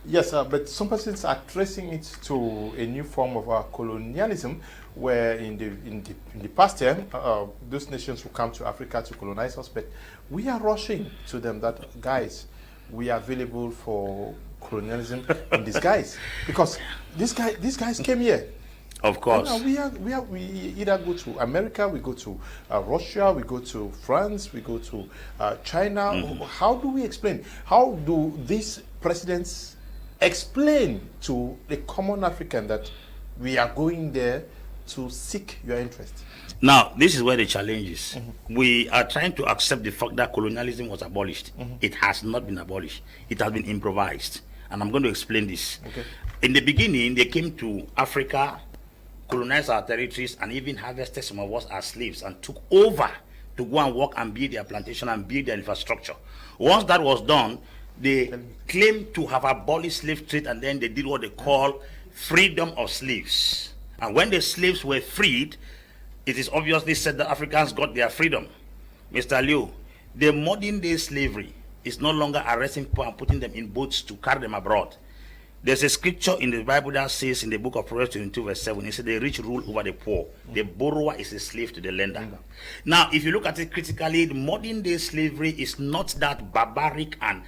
Yes, but some persons are tracing it to a new form of colonialism, where in the past time, those nations will come to Africa to colonize us, but we are rushing to them that guys, we are available for colonialism in disguise because these guys came here. Of course. We either go to America, we go to Russia, we go to France, we go to China. How do we explain? How do these presidents explain to the common African that we are going there to seek your interest? Now, this is where the challenge is. We are trying to accept the fact that colonialism was abolished. It has not been abolished. It has been improvised. And I'm going to explain this. Okay. In the beginning, they came to Africa, colonized our territories, and even harvested some of us as slaves and took over to go and work and build their plantation and build their infrastructure. Once that was done, they claimed to have abolished slave trade, and then they did what they call freedom of slaves. And when the slaves were freed, it is obviously said that Africans got their freedom. Mr. Liu, the modern day slavery is no longer arresting people and putting them in boats to carry them abroad. There's a scripture in the Bible that says in the book of Proverbs 22 verse 7, it says the rich rule over the poor. The borrower is a slave to the lender. Now, if you look at it critically, the modern day slavery is not that barbaric and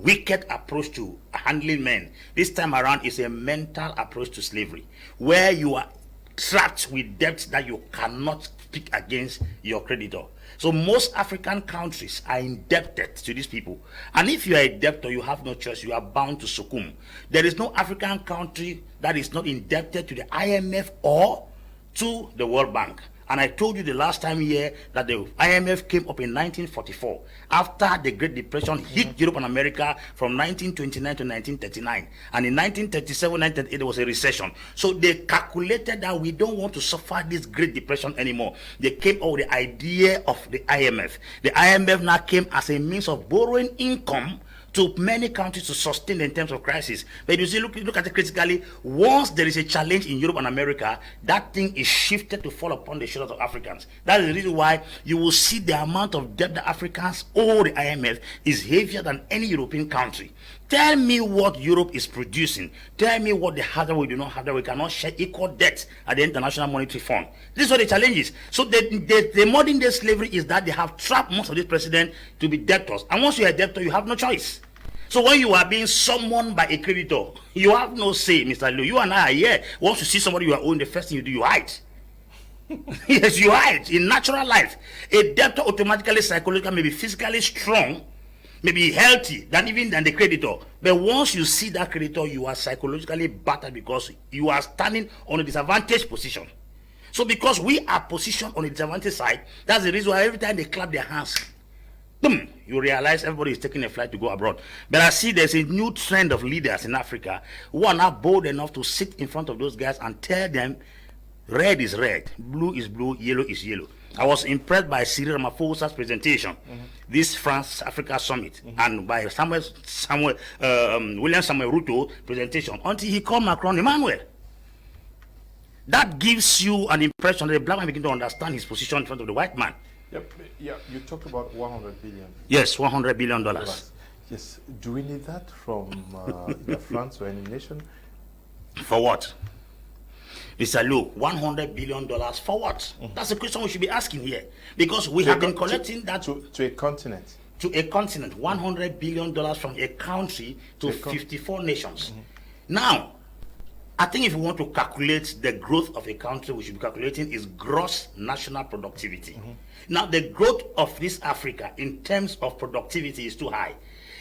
wicked approach to handling men. This time around is a mental approach to slavery, where you are trapped with debts that you cannot speak against your creditor. So most African countries are indebted to these people. And if you are a debtor, you have no choice. You are bound to succumb. There is no African country that is not indebted to the IMF or to the World Bank. And I told you the last time here that the IMF came up in 1944 after the Great Depression hit Europe and America from 1929 to 1939. And in 1937, 1938, there was a recession. So they calculated that we don't want to suffer this Great Depression anymore. They came up with the idea of the IMF. The IMF now came as a means of borrowing income to many countries to sustain in terms of crisis. But you see, look at it critically. Once there is a challenge in Europe and America, that thing is shifted to fall upon the shoulders of Africans. That is the reason why you will see the amount of debt that Africans owe the IMF is heavier than any European country. Tell me what Europe is producing. Tell me what they have that we do not have, that we cannot share equal debt at the International Monetary Fund. This is what the challenge is. So the modern day slavery is that they have trapped most of these presidents to be debtors. And once you are a debtor, you have no choice. So when you are being summoned by a creditor, you have no say, Mr. Liu. You and I are here. Once you see somebody you are owing, the first thing you do, you hide. Yes, you hide. In natural life, a debtor automatically, psychologically, may be physically strong, maybe healthy than the creditor. But once you see that creditor, you are psychologically battered because you are standing on a disadvantaged position. So because we are positioned on the disadvantaged side, that's the reason why every time they clap their hands, boom, you realize everybody is taking a flight to go abroad. But I see there's a new trend of leaders in Africa who are not bold enough to sit in front of those guys and tell them red is red, blue is blue, yellow is yellow. I was impressed by Cyril Ramaphosa's presentation, this France-Africa summit, and by William Samuel Ruto presentation, until he called Macron Emmanuel. That gives you an impression that the black man begin to understand his position in front of the white man. Yep. Yeah, you talked about 100 billion. Yes, $100 billion. Yes. Do we need that from either France or any nation? For what? Mr. Liu, $100 billion for what? That's the question we should be asking here. Because we have been collecting that to a continent. To a continent, $100 billion from a country to 54 nations. Now, I think if we want to calculate the growth of a country, we should be calculating its gross national productivity. Now, the growth of this Africa in terms of productivity is too high.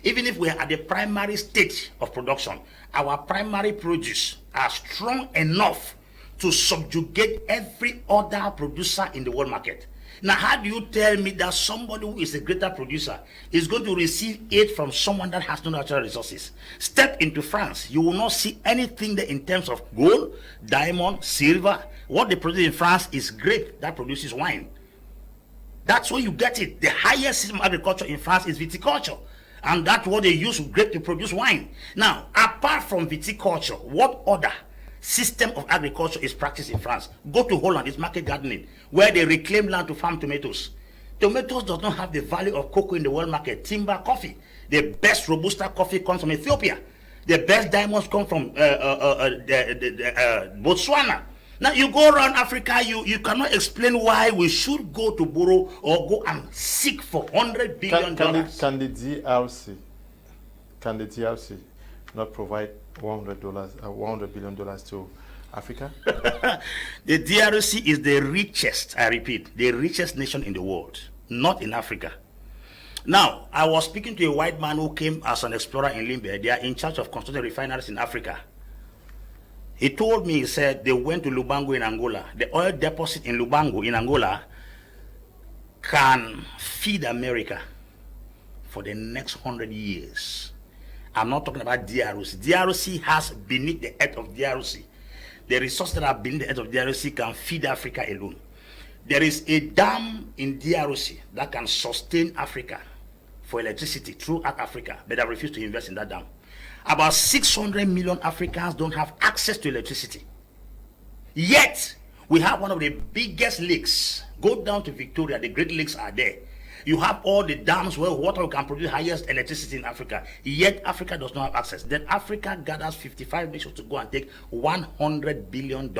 Even if we are at the primary stage of production, our primary produce are strong enough to subjugate every other producer in the world market. Now, how do you tell me that somebody who is a greater producer is going to receive aid from someone that has no natural resources? Step into France, you will not see anything there in terms of gold, diamond, silver. What they produce in France is grape that produces wine. That's where you get it. The highest system of agriculture in France is viticulture. And that's what they use grape to produce wine. Now, apart from viticulture, what other system of agriculture is practiced in France? Go to Holland, it's market gardening, where they reclaim land to farm tomatoes. Tomatoes does not have the value of cocoa in the world market. Timber coffee, the best Robusta coffee comes from Ethiopia. The best diamonds come from Botswana. Now you go around Africa, you cannot explain why we should go to borrow or go and seek for $100 billion. Can the DRC not provide $100 billion to Africa? The DRC is the richest, I repeat, the richest nation in the world, not in Africa. Now, I was speaking to a white man who came as an explorer in Limbe. They are in charge of constructing refineries in Africa. He told me, he said, they went to Lubango in Angola. The oil deposit in Lubango in Angola can feed America for the next 100 years. I'm not talking about DRC. DRC has beneath the earth of DRC. The resources that are beneath the earth of DRC can feed Africa alone. There is a dam in DRC that can sustain Africa for electricity throughout Africa, but I refuse to invest in that dam. About 600 million Africans don't have access to electricity. Yet, we have one of the biggest lakes. Go down to Victoria, the Great Lakes are there. You have all the dams where water can produce highest electricity in Africa. Yet, Africa does not have access. Then Africa gathers 55 nations to go and take $100 billion.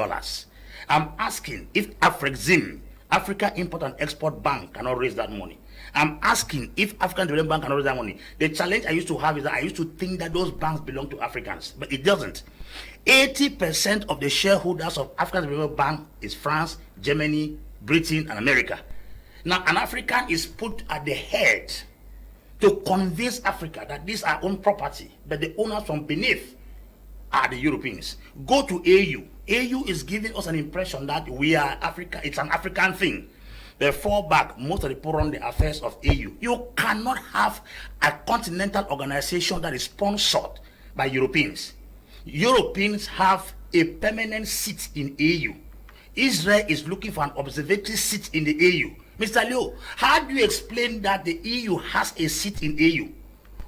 I'm asking if Afrexim, Africa Import and Export Bank, cannot raise that money. I'm asking if African Development Bank cannot raise that money. The challenge I used to have is that I used to think that those banks belong to Africans, but it doesn't. 80% of the shareholders of African Development Bank is France, Germany, Britain, and America. Now, an African is put at the head to convince Africa that these are own property, but the owners from beneath are the Europeans. Go to AU. AU is giving us an impression that we are Africa, it's an African thing. They fall back, most of the people run the affairs of AU. You cannot have a continental organization that is sponsored by Europeans. Europeans have a permanent seat in AU. Israel is looking for an observatory seat in the AU. Mr. Leo, how do you explain that the EU has a seat in AU?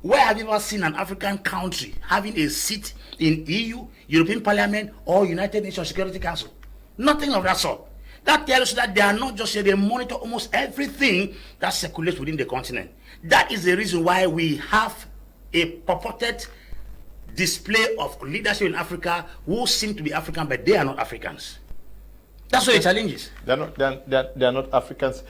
Where have you ever seen an African country having a seat in EU, European Parliament, or United Nations Security Council? Nothing of that sort. That tells you that they are not just here, they monitor almost everything that circulates within the continent. That is the reason why we have a purported display of leadership in Africa who seem to be African, but they are not Africans. That's what the challenge is. They're not Africans.